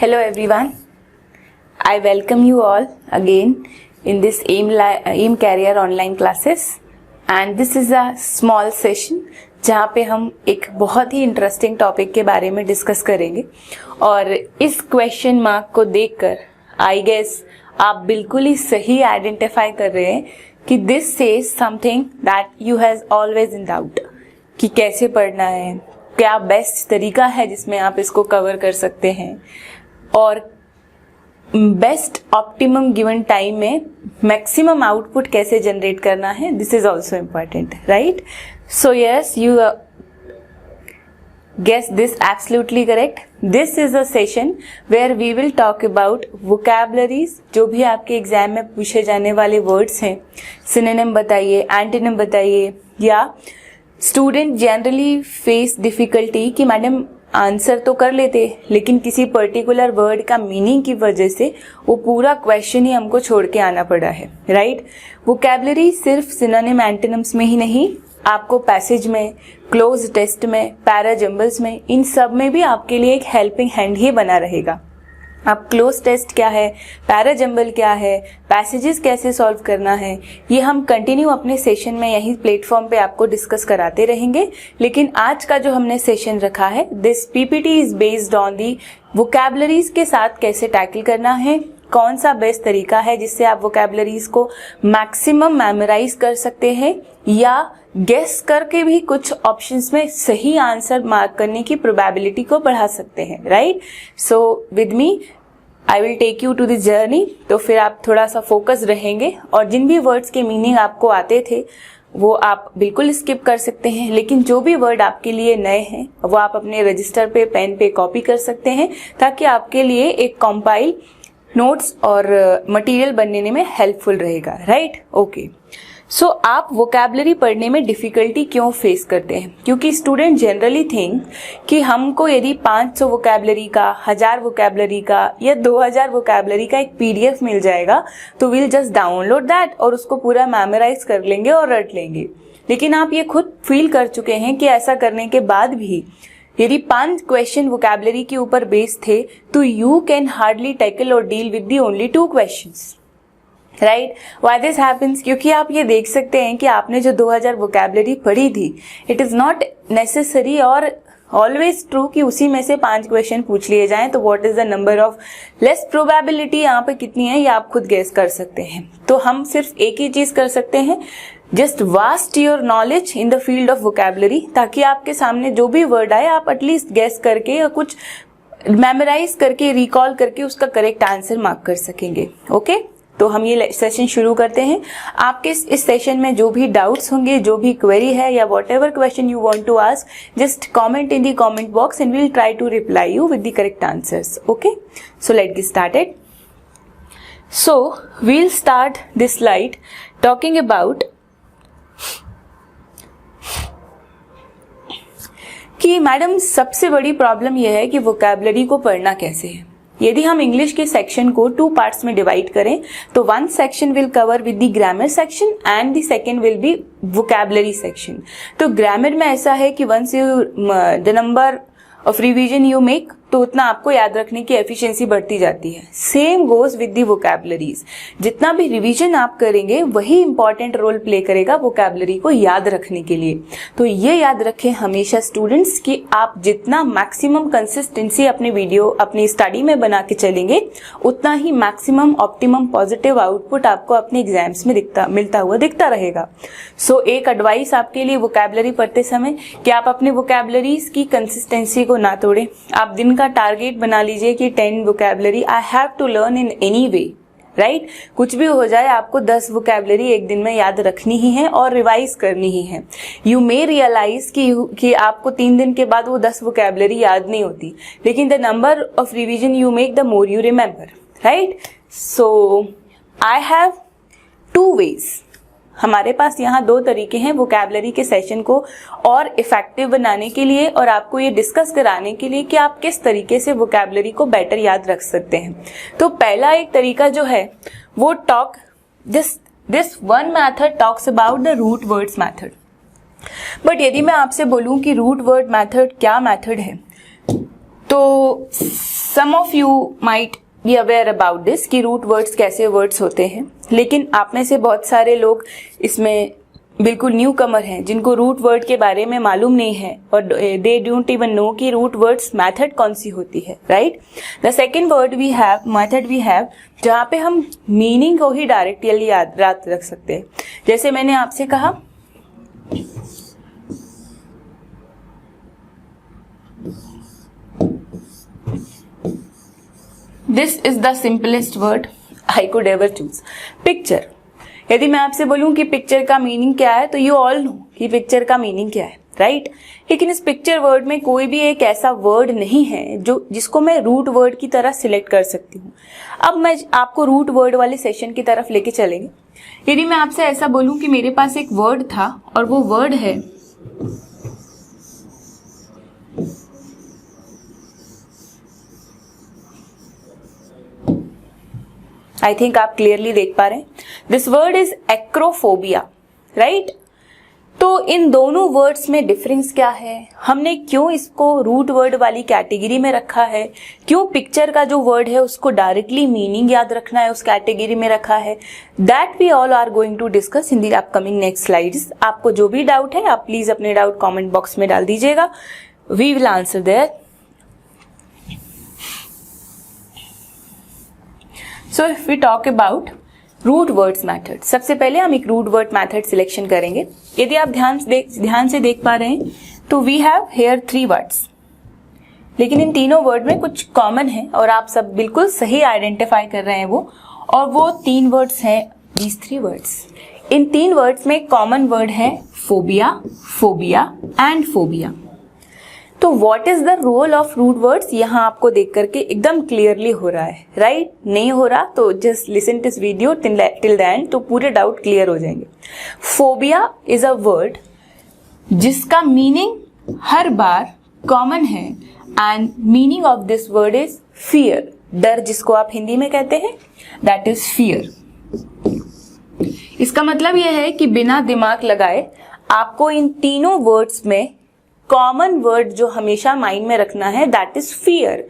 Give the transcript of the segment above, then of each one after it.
Hello everyone, I welcome you all again in this AIM Career online classes and this is a small session जहाँ पे हम एक बहुत ही interesting topic के बारे में डिस्कस करेंगे और इस क्वेश्चन मार्क को देखकर आई गेस आप बिल्कुल ही सही आइडेंटिफाई कर रहे हैं कि this says something that you has always in doubt कि कैसे पढ़ना है, क्या बेस्ट तरीका है जिसमें आप इसको कवर कर सकते हैं और बेस्ट ऑप्टिमम गिवन टाइम में मैक्सिमम आउटपुट कैसे जनरेट करना है. This is also important, right? So yes, you guess this absolutely correct. This is a session where we will talk about vocabularies. जो भी आपके एग्जाम में पूछे जाने वाले वर्ड्स हैं, सिनोनिम बताइए, एंटोनिम बताइए, या स्टूडेंट जनरली फेस डिफिकल्टी कि मैडम आंसर तो कर लेते लेकिन किसी पर्टिकुलर वर्ड का मीनिंग की वजह से वो पूरा क्वेश्चन ही हमको छोड़ के आना पड़ा है, राइट? वोकैबुलरी सिर्फ सिनोनिम एंटोनिम्स में ही नहीं, आपको पैसेज में, क्लोज टेस्ट में, पैराजम्बल्स में, इन सब में भी आपके लिए एक हेल्पिंग हैंड ही बना रहेगा. अब क्लोज टेस्ट क्या है, पैराजम्बल क्या है, पैसेजेस कैसे सॉल्व करना है, ये हम कंटिन्यू अपने सेशन में यही प्लेटफॉर्म पे आपको डिस्कस कराते रहेंगे. लेकिन आज का जो हमने सेशन रखा है, this PPT is based on the vocabularies के साथ कैसे टैकल करना है, कौन सा बेस्ट तरीका है जिससे आप वोकैबुलरीज को मैक्सिमम मेमोराइज कर सकते हैं या गेस करके भी कुछ ऑप्शंस में सही आंसर मार्क करने की प्रोबेबिलिटी को बढ़ा सकते हैं, right? So with me I will take you to this journey. तो फिर आप थोड़ा सा फोकस रहेंगे और जिन भी वर्ड्स के मीनिंग आपको आते थे वो आप बिल्कुल स्किप कर सकते हैं, लेकिन जो भी वर्ड आपके लिए नए हैं वो आप अपने रजिस्टर पे, पेन पे कॉपी कर सकते हैं ताकि आपके लिए एक कंपाइल नोट्स और मटेरियल बनने में हेल्पफुल रहेगा, राइट? ओके. सो आप वोकैबुलरी पढ़ने में डिफिकल्टी क्यों फेस करते हैं? क्योंकि स्टूडेंट जनरली थिंक कि हमको यदि 500 वोकैबुलरी का, 1000 वोकैबुलरी का या 2000 वोकैबुलरी का एक पीडीएफ मिल जाएगा तो विल जस्ट डाउनलोड दैट और उसको पूरा मेमोराइज कर लेंगे और रट लेंगे. लेकिन आप ये खुद फील कर चुके हैं कि ऐसा करने के बाद भी यदि 5 क्वेश्चन वोकैबुलरी के ऊपर बेस्ड थे तो यू कैन हार्डली टैकल और deal with the only 2 questions, right? Why this happens? क्योंकि आप ये देख सकते हैं कि आपने जो 2000 वोकैबुलरी पढ़ी थी, इट इज नॉट नेसेसरी और ऑलवेज ट्रू कि उसी में से 5 क्वेश्चन पूछ लिए जाएं. तो what is the number of less probability यहाँ पे कितनी है ये आप खुद गेस कर सकते हैं. तो हम सिर्फ एक ही चीज कर सकते हैं, just vast your knowledge in the field of vocabulary, ताकि आपके सामने जो भी वर्ड आए आप एटलीस्ट गेस करके या कुछ मेमोराइज करके, रिकॉल करके उसका करेक्ट आंसर मार्क कर सकेंगे. ओके, तो हम ये सेशन शुरू करते हैं. आपके इस सेशन में जो भी डाउट्स होंगे, जो भी क्वेरी है या whatever question you want to ask, just comment in the comment box and will try to reply you with the correct answers. Okay, so let's get started. So we'll start this slide talking about कि madam सबसे बड़ी problem यह है कि vocabulary को पढ़ना कैसे है. यदि हम इंग्लिश के सेक्शन को 2 पार्ट्स में डिवाइड करें तो 1 section will cover with the grammar section and the second will be vocabulary section. तो ग्रामर में ऐसा है कि once you the number of revision you make तो उतना आपको याद रखने की एफिशिएंसी बढ़ती जाती है. Same goes with the vocabularies. जितना भी रिवीजन आप करेंगे वही इंपॉर्टेंट रोल प्ले करेगा वोकैबुलरी को याद रखने के लिए. तो ये याद रखें हमेशा स्टूडेंट्स कि आप जितना मैक्सिमम कंसिस्टेंसी अपने वीडियो, अपनी स्टडी में बना के चलेंगे उतना ही मैक्सिमम ऑप्टिमम पॉजिटिव आउटपुट आपको अपने एग्जाम्स में मिलता हुआ दिखता रहेगा. सो एक एडवाइस आपके लिए वोकैबुलरी पढ़ते समय कि आप अपने वोकैबुलरीज की कंसिस्टेंसी को ना तोड़ें. आप दिन का टारगेट बना लीजिए कि 10 vocabulary I have to learn in any way, right? कुछ भी हो जाए आपको 10 वोकैबुलरी एक दिन में याद रखनी ही है और रिवाइज करनी ही है. यू मे रियलाइज कि आपको 3 दिन के बाद वो 10 वोकैबुलरी याद नहीं होती, लेकिन the number of revision you make the more you remember, right? So I have 2 ways. हमारे पास यहाँ 2 तरीके हैं वोकैबुलरी के सेशन को और इफेक्टिव बनाने के लिए और आपको ये डिस्कस कराने के लिए कि आप किस तरीके से वोकैबुलरी को बेटर याद रख सकते हैं. तो पहला एक तरीका जो है वो this one method talks about the root words method. But यदि मैं आपसे बोलूं कि रूट वर्ड मेथड क्या मेथड है, तो some of you might be aware about this कि रूट वर्ड्स कैसे वर्ड्स होते हैं, लेकिन आप में से बहुत सारे लोग इसमें बिल्कुल न्यू कमर हैं जिनको रूट वर्ड के बारे में मालूम नहीं है और दे डोंट इवन नो कि रूट वर्ड्स मेथड कौन सी होती है, right. The second word we have method we have, जहाँ पे हम मीनिंग को ही डायरेक्टली याद रख सकते हैं। जैसे मैंने आपसे कहा this is the simplest word I could ever choose, picture. यदि मैं आपसे बोलूं कि पिक्चर का मीनिंग क्या है तो यू ऑल नो कि पिक्चर का मीनिंग क्या है, राइट। लेकिन इस पिक्चर वर्ड में कोई भी एक ऐसा वर्ड नहीं है जिसको मैं रूट वर्ड की तरह सिलेक्ट कर सकती हूँ। अब मैं आपको रूट वर्ड वाले सेशन की तरफ लेके चलेंगे। यदि मैं आपसे ऐसा बोलूं कि मेरे पास एक वर्ड था और वो वर्ड है आई थिंक आप क्लियरली देख पा रहे हैं, this word is acrophobia, right. तो इन दोनों वर्ड्स में डिफरेंस क्या है, हमने क्यों इसको रूट वर्ड वाली कैटेगरी में रखा है, क्यों पिक्चर का जो वर्ड है उसको डायरेक्टली मीनिंग याद रखना है उस कैटेगरी में रखा है, that we all are going to discuss in the upcoming next slides. आपको जो भी डाउट है आप प्लीज अपने डाउट कॉमेंट बॉक्स में डाल दीजिएगा, we will answer there. So if we talk about root words method, सबसे पहले हम एक root word method सिलेक्शन करेंगे। यदि आप ध्यान से देख पा रहे हैं तो we have here 3 words, लेकिन इन तीनों वर्ड में कुछ कॉमन है और आप सब बिल्कुल सही आइडेंटिफाई कर रहे हैं और वो 3 वर्ड्स हैं, these 3 words। इन 3 वर्ड्स में कॉमन वर्ड है फोबिया, फोबिया एंड फोबिया। तो what is the role of root words, यहाँ आपको देख करके एकदम क्लियरली हो रहा है, राइट। नहीं हो रहा तो just listen this video till the end, तो पूरे डाउट क्लियर हो जाएंगे। फोबिया इज अ वर्ड जिसका मीनिंग हर बार कॉमन है and meaning of this word is fear, डर जिसको आप हिंदी में कहते हैं, दैट इज फियर। इसका मतलब यह है कि बिना दिमाग लगाए आपको इन तीनों वर्ड्स में कॉमन वर्ड जो हमेशा माइंड में रखना है that is fear.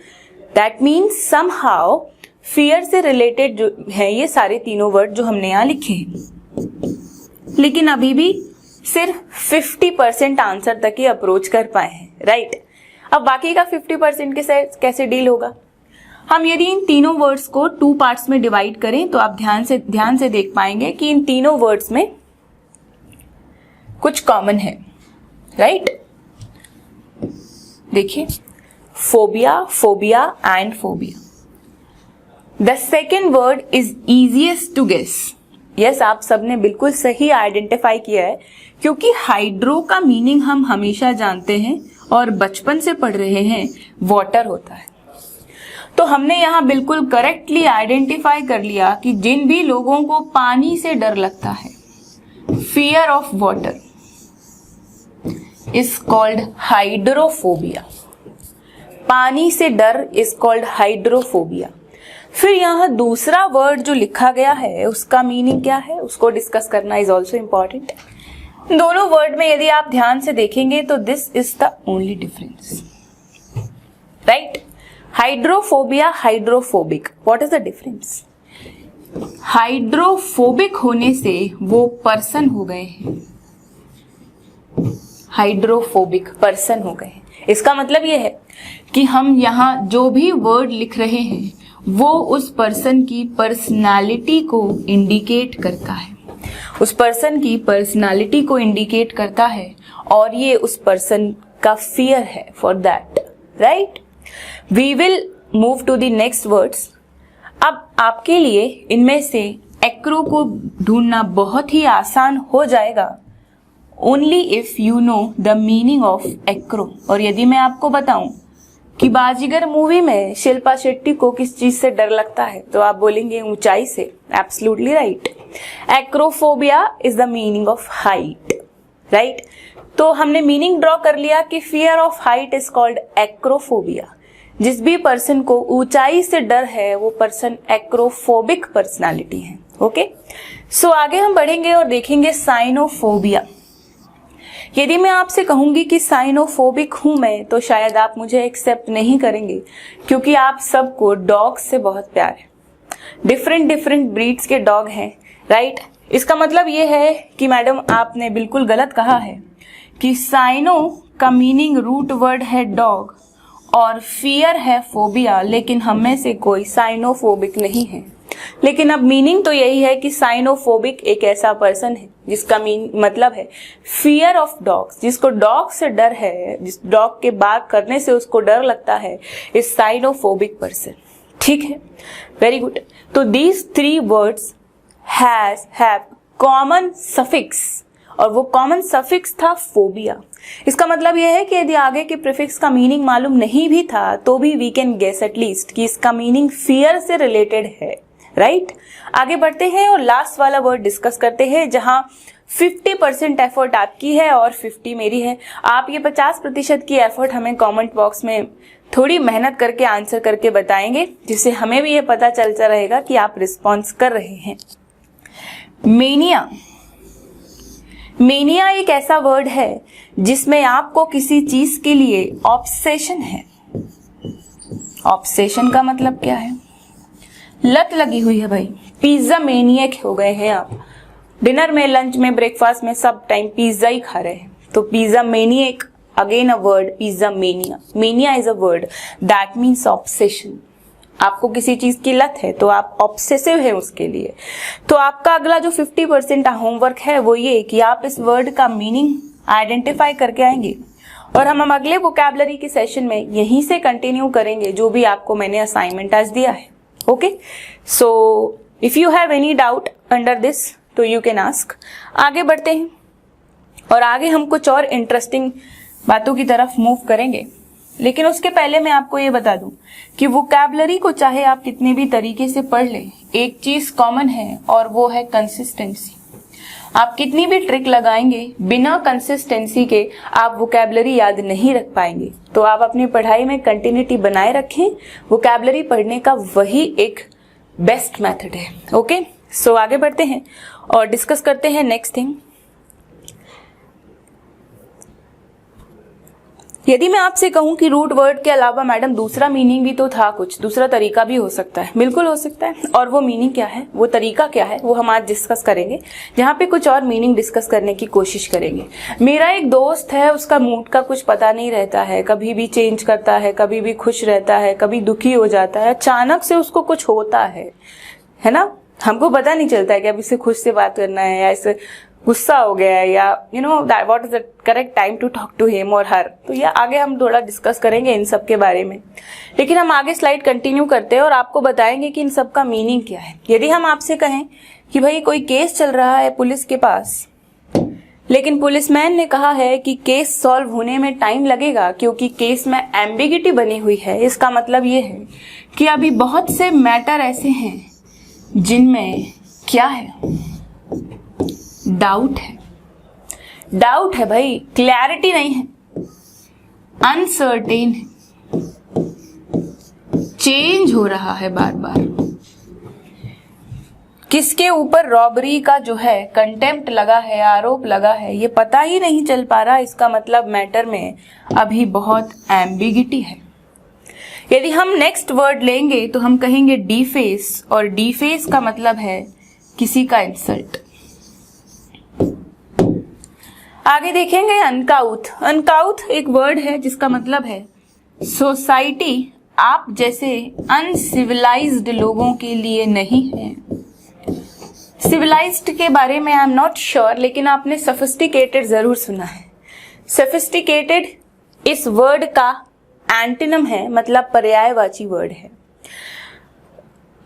That means somehow fear से रिलेटेड जो है ये सारे तीनों वर्ड जो हमने यहाँ लिखे हैं, लेकिन अभी भी सिर्फ 50% आंसर तक ही अप्रोच कर पाए हैं, राइट। अब बाकी का 50% के साथ कैसे डील होगा, हम यदि इन तीनों वर्ड्स को 2 पार्ट्स में डिवाइड करें तो आप ध्यान से देख पाएंगे कि इन तीनों वर्ड्स में कुछ कॉमन है, राइट। देखिए phobia, phobia and phobia. The second word is easiest to guess. Yes, आप सबने बिल्कुल सही आइडेंटिफाई किया है, क्योंकि हाइड्रो का मीनिंग हम हमेशा जानते हैं और बचपन से पढ़ रहे हैं, वाटर होता है। तो हमने यहाँ बिल्कुल करेक्टली आइडेंटिफाई कर लिया कि जिन भी लोगों को पानी से डर लगता है, fear of water is called hydrophobia. पानी से डर is called हाइड्रोफोबिया। फिर यहाँ दूसरा वर्ड जो लिखा गया है उसका मीनिंग क्या है उसको डिस्कस करना इज ऑल्सो इम्पॉर्टेंट। दोनों वर्ड में यदि आप ध्यान से देखेंगे तो this is the only difference, right. Hydrophobia, hydrophobic, what is the difference. Hydrophobic होने से वो पर्सन हो गए हैं, हाइड्रोफोबिक पर्सन हो गए। इसका मतलब यह है कि हम यहाँ जो भी वर्ड लिख रहे हैं वो उस पर्सन की पर्सनालिटी को इंडिकेट करता है, उस पर्सन की पर्सनालिटी को इंडिकेट करता है और ये उस पर्सन का फियर है for that, right. We will move to the next words. अब आपके लिए इनमें से एक्रो को ढूंढना बहुत ही आसान हो जाएगा only if you know the meaning of Acro. और यदि मैं आपको बताऊं कि बाजीगर मूवी में शिल्पा शेट्टी को किस चीज से डर लगता है तो आप बोलेंगे ऊंचाई से, absolutely right. Acrophobia is the meaning of height, right. तो हमने मीनिंग ड्रॉ कर लिया कि fear of height is called acrophobia. जिस भी पर्सन को ऊंचाई से डर है वो पर्सन एक्रोफोबिक पर्सनालिटी है, ओके। सो आगे हम बढ़ेंगे और देखेंगे साइनोफोबिया। यदि मैं आपसे कहूंगी कि साइनोफोबिक हूं मैं, तो शायद आप मुझे एक्सेप्ट नहीं करेंगे, क्योंकि आप सबको डॉग्स से बहुत प्यार है। डिफरेंट ब्रीड्स के डॉग हैं, राइट। इसका मतलब ये है कि मैडम आपने बिल्कुल गलत कहा है कि साइनो का मीनिंग रूट वर्ड है डॉग और फियर है फोबिया, लेकिन हम में से कोई साइनोफोबिक नहीं है। लेकिन अब मीनिंग तो यही है कि साइनोफोबिक एक ऐसा पर्सन है जिसका मतलब है फियर ऑफ डॉग्स, जिसको डॉग से डर है, जिस डॉग के बात करने से उसको डर लगता है, इज साइनोफोबिक पर्सन। ठीक है, वेरी गुड। तो these 3 words have common suffix, और वो कॉमन सफिक्स था फोबिया। इसका मतलब यह है कि यदि आगे के प्रीफिक्स का मीनिंग मालूम नहीं भी था तो भी वी कैन गेस एटलीस्ट कि इसका मीनिंग फियर से रिलेटेड है, राइट। आगे बढ़ते हैं और लास्ट वाला वर्ड डिस्कस करते हैं, जहां 50% एफर्ट आपकी है और 50 मेरी है। आप ये 50% की एफर्ट हमें कमेंट बॉक्स में थोड़ी मेहनत करके आंसर करके बताएंगे, जिससे हमें भी ये पता चलता रहेगा कि आप रिस्पॉन्स कर रहे हैं। मेनिया एक ऐसा वर्ड है जिसमें आपको किसी चीज के लिए ऑब्सेशन है। ऑब्सेशन का मतलब क्या है? लत लगी हुई है भाई, पिज्जा मेनियक हो गए हैं आप। डिनर में, लंच में, ब्रेकफास्ट में सब टाइम पिज्जा ही खा रहे हैं, तो pizza maniac, again a word, pizza mania. Mania is a word that means obsession. आपको किसी चीज की लत है तो आप ऑब्सेसिव है उसके लिए। तो आपका अगला जो 50% होमवर्क है वो ये कि आप इस वर्ड का मीनिंग आइडेंटिफाई करके आएंगे, और हम अगले वोकैबुलरी के सेशन में यहीं से कंटिन्यू करेंगे जो भी आपको मैंने असाइनमेंट आज दिया है। Okay, so if you have any doubt under this तो यू कैन आस्क। आगे बढ़ते हैं और आगे हम कुछ और इंटरेस्टिंग बातों की तरफ मूव करेंगे, लेकिन उसके पहले मैं आपको ये बता दूं कि वोकैबुलरी को चाहे आप कितने भी तरीके से पढ़ लें, एक चीज कॉमन है और वो है कंसिस्टेंसी। आप कितनी भी ट्रिक लगाएंगे, बिना कंसिस्टेंसी के आप वोकैबुलरी याद नहीं रख पाएंगे। तो आप अपनी पढ़ाई में कंटिन्यूटी बनाए रखें, वोकैबुलरी पढ़ने का वही एक बेस्ट मेथड है। ओके, सो आगे बढ़ते हैं और डिस्कस करते हैं नेक्स्ट थिंग। यदि मैं आपसे कहूं कि रूट वर्ड के अलावा मैडम दूसरा मीनिंग भी तो था, कुछ दूसरा तरीका भी हो सकता है, बिल्कुल हो सकता है। और वो मीनिंग क्या है, वो तरीका क्या है, वो हम आज डिस्कस करेंगे, जहाँ पे कुछ और मीनिंग डिस्कस करने की कोशिश करेंगे। मेरा एक दोस्त है, उसका मूड का कुछ पता नहीं रहता है, कभी भी चेंज करता है, कभी भी खुश रहता है, कभी दुखी हो जाता है, अचानक से उसको कुछ होता है ना, हमको पता नहीं चलता है कि अब इसे खुश से बात करना है या इसे गुस्सा हो गया है, या you know that what is the correct time to talk to him और हर। तो ये आगे हम थोड़ा डिस्कस करेंगे इन सब के बारे में, लेकिन हम आगे स्लाइड कंटिन्यू करते हैं और आपको बताएंगे कि इन सब का मीनिंग क्या है। यदि हम आपसे कहें कि भाई कोई केस चल रहा है पुलिस के पास, लेकिन पुलिसमैन ने कहा है कि केस सॉल्व होने में टाइम लगेगा क्योंकि केस में एम्बिगिटी बनी हुई है, इसका मतलब ये है कि अभी बहुत से मैटर ऐसे हैं जिनमें क्या है, डाउट है भाई, क्लैरिटी नहीं है, अनसर्टेन है, चेंज हो रहा है बार बार। किसके ऊपर रॉबरी का जो है कंटेम्प्ट लगा है, आरोप लगा है, ये पता ही नहीं चल पा रहा। इसका मतलब मैटर में अभी बहुत एम्बिगिटी है। यदि हम नेक्स्ट वर्ड लेंगे तो हम कहेंगे डीफेस, और डीफेस का मतलब है किसी का इंसल्ट। आगे देखेंगे अनकाउथ। अनकाउथ एक वर्ड है जिसका मतलब है सोसाइटी आप जैसे अनसिविलाइज्ड लोगों के लिए नहीं है। सिविलाइज्ड के बारे में आई एम नॉट श्योर, लेकिन आपने सोफिस्टिकेटेड जरूर सुना है। सोफिस्टिकेटेड इस वर्ड का एंटोनिम है, मतलब पर्यायवाची वर्ड है।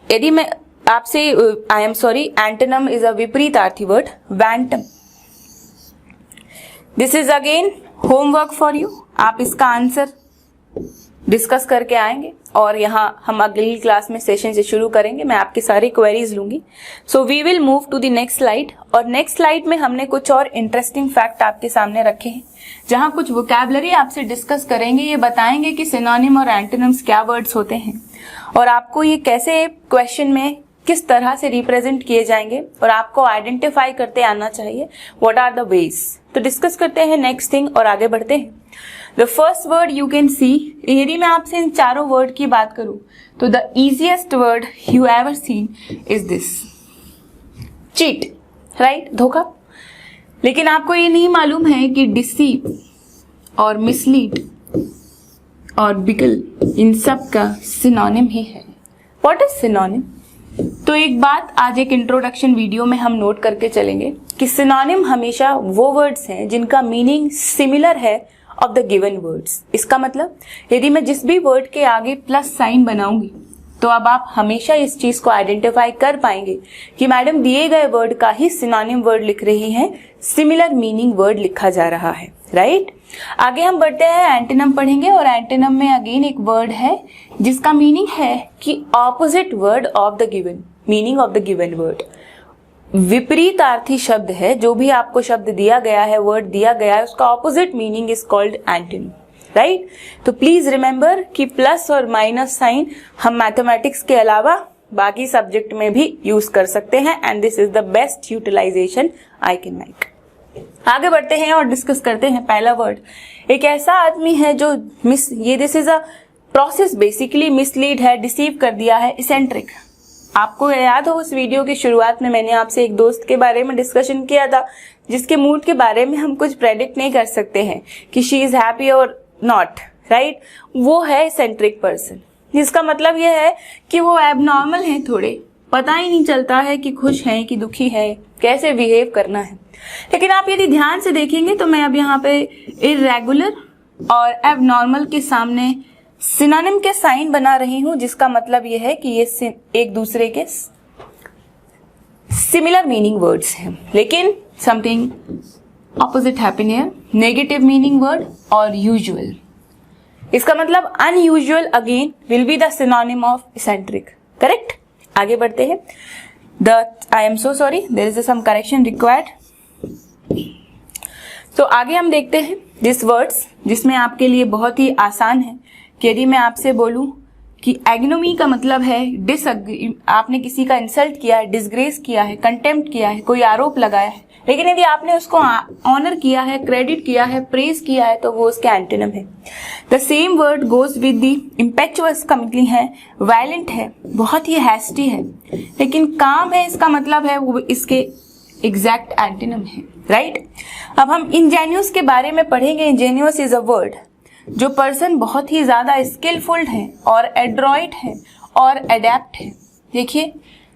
यदि मैं आपसे I am sorry, antonym is a विपरीतार्थी वर्ड, वैंटम। This is again homework for you. आप इसका आंसर डिस्कस करके आएंगे और यहाँ हम अगली क्लास में सेशन से शुरू करेंगे। मैं आपकी सारी क्वेरीज लूंगी। So we will move to the next slide, और नेक्स्ट स्लाइड में हमने कुछ और इंटरेस्टिंग फैक्ट आपके सामने रखे हैं, जहाँ कुछ वोकैबुलरी आपसे डिस्कस करेंगे। ये बताएंगे कि सिनोनिम और एंटोनिम्स क्या वर्ड्स होते हैं और आपको ये कैसे क्वेश्चन में किस तरह से रिप्रेजेंट किए जाएंगे और आपको आइडेंटिफाई करते आना चाहिए व्हाट आर द वेज। तो डिस्कस करते हैं नेक्स्ट थिंग और आगे बढ़ते हैं। The first word you can see, यदि मैं आपसे इन चारों वर्ड की बात करूं तो the easiest word you ever seen is this, cheat, right, धोखा। लेकिन आपको ये नहीं मालूम है कि डिसीव और मिसलीड और बिगल इन सब का सिनोनिम ही है। What is synonym? तो एक बात आज एक इंट्रोडक्शन वीडियो में हम नोट करके चलेंगे कि सिनोनिम हमेशा वो वर्ड्स हैं जिनका मीनिंग सिमिलर है ऑफ द गिवन वर्ड्स। इसका मतलब यदि मैं जिस भी वर्ड के आगे प्लस साइन बनाऊंगी तो अब आप हमेशा इस चीज को आइडेंटिफाई कर पाएंगे कि मैडम दिए गए वर्ड का ही सिनोनिम वर्ड लिख रही हैं, सिमिलर मीनिंग वर्ड लिखा जा रहा है, राइट। आगे हम बढ़ते हैं, एंटोनिम पढ़ेंगे और एंटोनिम में अगेन एक वर्ड है जिसका मीनिंग है कि opposite word of the given, meaning of the given word. विपरीतार्थी शब्द है, जो भी आपको शब्द दिया गया है, वर्ड दिया गया है, उसका opposite meaning is called antonym, right. तो प्लीज रिमेंबर कि प्लस और माइनस साइन हम मैथमेटिक्स के अलावा बाकी सब्जेक्ट में भी यूज कर सकते हैं and this is the best utilization I can make. आगे बढ़ते हैं और डिस्कस करते हैं। पहला वर्ड, एक ऐसा आदमी है जो this is a process, basically mislead है, डिसीव कर दिया है, इसेंट्रिक। आपको याद हो उस वीडियो की शुरुआत में मैंने आपसे एक दोस्त के बारे में डिस्कशन किया था जिसके मूड के बारे में हम कुछ प्रेडिक्ट नहीं कर सकते हैं कि शी इज हैप्पी और नॉट, राइट। वो है इसेंट्रिक पर्सन, जिसका मतलब यह है कि वो एबनॉर्मल है, थोड़े पता ही नहीं चलता है कि खुश है कि दुखी है, कैसे बिहेव करना है। लेकिन आप यदि ध्यान से देखेंगे तो मैं अब यहाँ पे इर्रेगुलर और एबनॉर्मल के सामने सिनोनिम के साइन बना रही हूं, जिसका मतलब यह है कि ये एक दूसरे के सिमिलर मीनिंग वर्ड्स हैं, लेकिन something opposite happen here, negative meaning word और यूजुअल। इसका मतलब unusual again will be the synonym of eccentric, correct. आगे बढ़ते हैं। I am so sorry, there is some correction required. तो आगे हम देखते हैं दिस वर्ड्स, जिसमें आपके लिए बहुत ही आसान है कि यदि मैं आपसे बोलूं कि एग्नोमी का मतलब है डिसएग्री, आपने किसी का इंसल्ट किया है, डिसग्रेस किया है, कंटेम्प्ट किया है, कोई आरोप लगाया है, लेकिन यदि आपने उसको ऑनर किया है, क्रेडिट किया है, प्रेज किया है, तो वो उसके एंटोनिम है। The same word goes with the impetuous का मतलब है वायलेंट है, बहुत ही हैस्टी है, लेकिन काम है इसका मतलब है वो इसके एग्जैक्ट एंटोनिम है, राइट। अब हम इंजेन्युअस के बारे में पढ़ेंगे। इंजेन्युअस इज अ वर्ड जो पर्सन बहुत ही ज्यादा स्किलफुल है और एड्रॉइट है और एडेप्ट है। देखिए,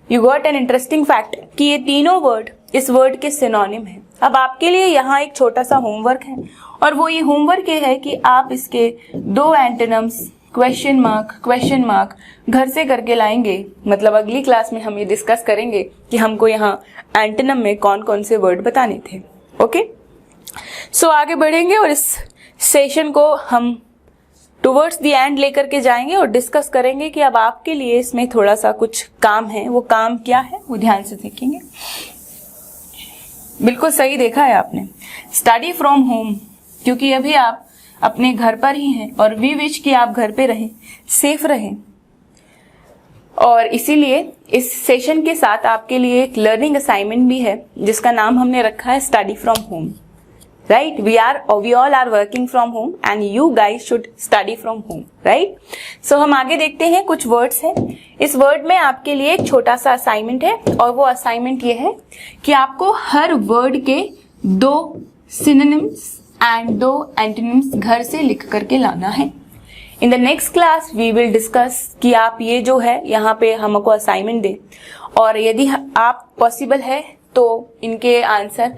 you got an interesting fact कि ये तीनों वर्ड इस वर्ड के सिनोनिम है। अब आपके लिए यहाँ एक छोटा सा होमवर्क है और वो ये होमवर्क ये है कि आप इसके दो एंटोनिम्स क्वेश्चन मार्क घर से करके लाएंगे। मतलब अगली क्लास में हम ये डिस्कस करेंगे कि हमको यहाँ एंटोनिम में कौन कौन से वर्ड बताने थे। ओके, सो आगे बढ़ेंगे और इस सेशन को हम टुवर्ड्स द एंड लेकर के जाएंगे और डिस्कस करेंगे कि अब आपके लिए इसमें थोड़ा सा कुछ काम है। वो काम क्या है वो ध्यान से देखेंगे। बिल्कुल सही देखा है आपने, स्टडी फ्रॉम होम, क्योंकि अभी आप अपने घर पर ही हैं और वी विश कि आप घर पे रहें, सेफ रहें। और इसीलिए इस सेशन के साथ आपके लिए एक लर्निंग असाइनमेंट भी है जिसका नाम हमने रखा है study from home, right. We all are working from home and you guys should study from home, right. So हम आगे देखते हैं, कुछ वर्ड्स हैं। इस वर्ड में आपके लिए एक छोटा सा असाइनमेंट है और वो असाइनमेंट ये है कि आपको हर वर्ड के दो सिनोनिम्स एंड दो एंटोनिम्स घर से लिख करके लाना है। In the next class we will discuss कि आप ये जो है यहाँ पे हमको असाइनमेंट दें और यदि आप पॉसिबल है तो इनके आंसर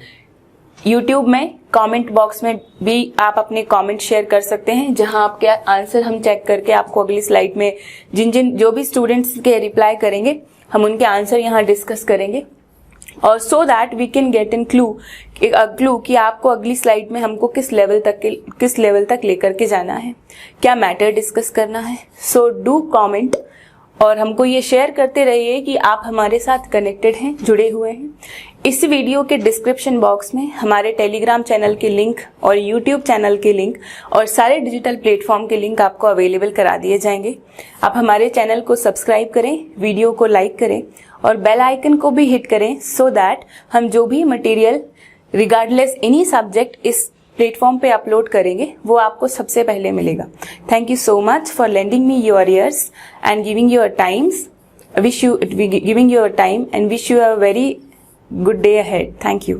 YouTube में कमेंट बॉक्स में भी आप अपने कमेंट शेयर कर सकते हैं, जहां आपके आंसर हम चेक करके आपको अगली स्लाइड में जो भी स्टूडेंट्स के रिप्लाई करेंगे हम उनके आंसर यहाँ डिस्कस करेंगे और so that we can get in clue कि आपको अगली स्लाइड में हमको किस लेवल तक लेकर के जाना है, क्या मैटर डिस्कस करना है। सो डू कमेंट और हमको ये शेयर करते रहिए कि आप हमारे साथ कनेक्टेड हैं, जुड़े हुए हैं। इस वीडियो के डिस्क्रिप्शन बॉक्स में हमारे टेलीग्राम चैनल के लिंक और यूट्यूब चैनल के लिंक और सारे डिजिटल प्लेटफॉर्म के लिंक आपको अवेलेबल करा दिए जाएंगे। आप हमारे चैनल को सब्सक्राइब करें, वीडियो को लाइक करें और बेल आइकन को भी हिट करें सो दैट हम जो भी मटेरियल रिगार्डलेस एनी सब्जेक्ट इस प्लेटफॉर्म पे अपलोड करेंगे वो आपको सबसे पहले मिलेगा। Thank you so much for lending me your ears and giving your time's, giving your time and wish you a very good day ahead. Thank you.